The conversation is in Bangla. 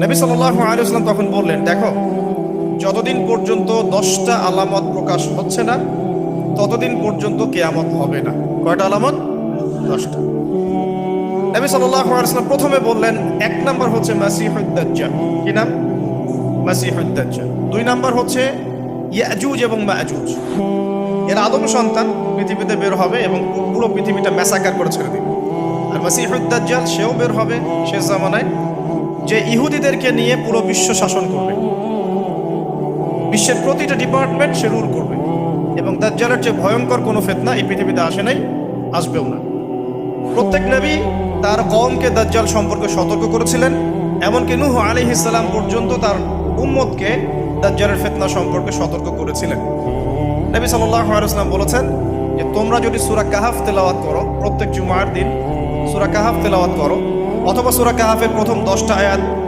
নবী সাল্লাল্লাহু আলাইহি ওয়াসাল্লাম তখন বললেন, দেখো, যতদিন পর্যন্ত 10টা আলামত প্রকাশ হচ্ছে না ততদিন পর্যন্ত কিয়ামত হবে না। কয়টা আলামত? 10টা। নবী সাল্লাল্লাহু আলাইহি ওয়াসাল্লাম প্রথমে বললেন, এক নাম্বার হচ্ছে মাসিহুদ দাজ্জাল। কি নাম? মাসিহুদ দাজ্জাল। 2 নাম্বার হচ্ছে ইয়াজুজ এবং মাজুজ। এরা আদম সন্তান, পৃথিবীতে বের হবে এবং পুরো পৃথিবীটা ম্যাসাকার করে ছেড়ে দিবে। আর মাসিহুদ দাজ্জাল সেও বের হবে শেষ জামানায়, যে ইহুদিদেরকে নিয়ে পুরো বিশ্ব শাসন করবে, বিশ্বের প্রতিটা ডিপার্টমেন্ট সে রুল করবে। এবং দাজ্জালের যে ভয়ঙ্কর কোনো ফিতনা এই পৃথিবীতে আসে নাই, আসবেও না। প্রত্যেক নবী তার কওমকে দাজ্জাল সম্পর্কে সতর্ক করেছিলেন, এমনকি নূহ আলাইহিস সালাম পর্যন্ত তার উম্মতকে দাজ্জালের ফিতনা সম্পর্কে সতর্ক করেছিলেন। নবী সাল্লাল্লাহু আলাইহি ওয়াসাল্লাম বলেছেন যে তোমরা যদি সূরা কাহাফ তেলাওয়াত করো, প্রত্যেক জুমার দিন সূরা কাহাফ তেলাওয়াত করো, অথবা সূরা কাহাফের প্রথম 10টা আয়াত